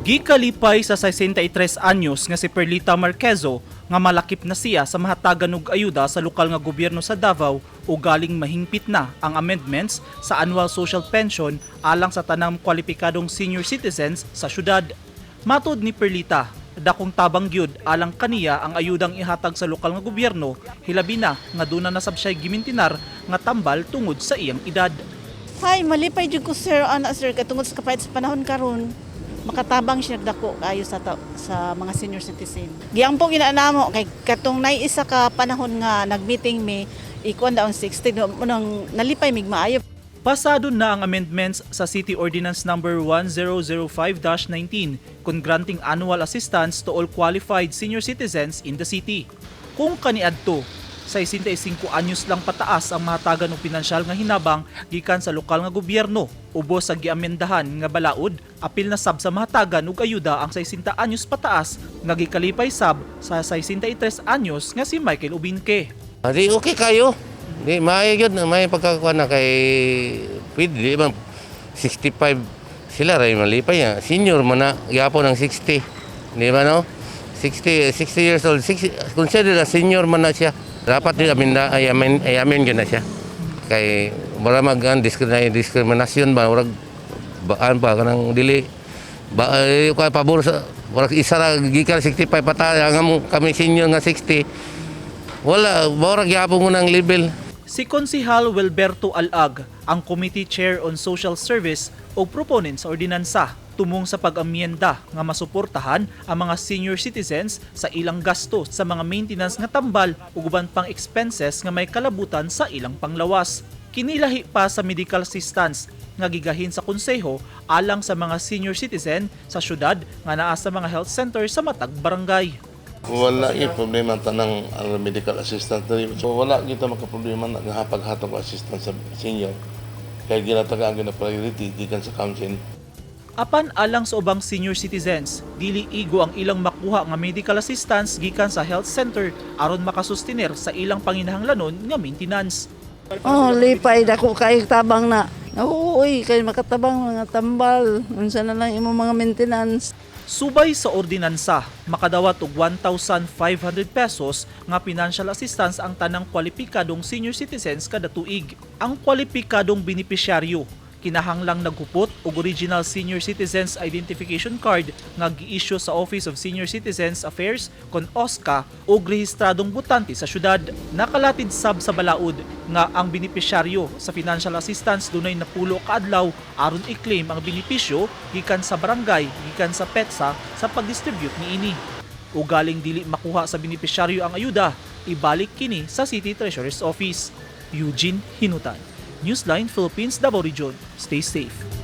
Gikalipay sa 63 anyos nga si Perlita Marquezo nga malakip na siya sa mahatagan og ayuda sa lokal nga gobyerno sa Davao o galing mahingpit na ang amendments sa annual social pension alang sa tanang kwalipikadong senior citizens sa syudad. Matud ni Perlita, dakong tabang gyud alang kaniya ang ayudang ihatag sa lokal nga gobyerno, hilabi na nga duna na sab siya gimintinar nga tambal tungod sa iyang edad. Hay, malipay jud ko sir, sir katungod sa kapait sa panahon karon. Makatabang siya nagdako kayo sa mga senior citizen. Giampong inaanamo kay katong nay isa ka panahon nga nagmeeting mi ikuan daon 60 nang nalipay mig maayo. Pasado na ang amendments sa City Ordinance number 1005-19 kun granting annual assistance to all qualified senior citizens in the city. Kung kaniadto, 65 anyos lang pataas ang mahatagan og pinansyal nga hinabang gikan sa lokal nga gobyerno. Ubos sa giamendahan nga balaod, apil na sab sa mahatagan og ayuda ang 60 anyos pataas nga gikalipay sab sa 63 anyos nga si Michael Ubinque. Di okay kayo. Di may gyud may pagkakuan na kay pwede di ba 65 sila ray malipay ya. Senior man na gyapon ng 60. Di ba no? 60 years old. Consider a senior man na siya. Dapat din ayamin gyud na siya. Kay wala diskriminasyon ba urag baan pa kanang dili ba kay pabor sa wala isa ra gikan 65 patay ang kami senior nga 60. Wala murag gyapon mo nang level. Si Konsehal Wilberto Alag, ang Committee Chair on Social Service o proponent sa ordinansa, tumong sa pag-amyenda nga masuportahan ang mga senior citizens sa ilang gasto sa mga maintenance nga tambal ug uban pang expenses nga may kalabutan sa ilang panglawas. Kinilahi pa sa medical assistance nga gigahin sa konseho alang sa mga senior citizen sa syudad nga naa sa mga health center sa matag barangay. Wala yung problema tanang medical assistance. So wala kita makaproblema na hapag-hatong assistance sa senior. Kaya ginatagaan na priority gikan sa council. Apan alang sa ubang senior citizens, dili igo ang ilang makuha nga medical assistance gikan sa health center aron makasustenir sa ilang panginahanglanon nga maintenance. Oh, lipay dako kay tabang na. Uy, kay makatabang mga tambal. Unsa na lang imong mga maintenance. Subay sa ordinansa, makadawat og 1,500 pesos nga financial assistance ang tanang kwalipikadong senior citizens kada tuig. Ang kwalipikadong benepisyaryo kinahanglang naghupot og original Senior Citizens Identification Card nga gi-issue sa Office of Senior Citizens Affairs kon OSCA og rehistradong botante sa syudad. Nakalatid sab sa balaod nga ang benepisyaryo sa financial assistance dunay napulo ka adlaw aron i-claim ang benepisyo gikan sa barangay, gikan sa PETSA sa pag-distribute niini. O galing dili makuha sa benepisyaryo ang ayuda, ibalik kini sa City Treasurer's Office. Eugene Hinutan, Newsline Philippines, Davao Region. Stay safe.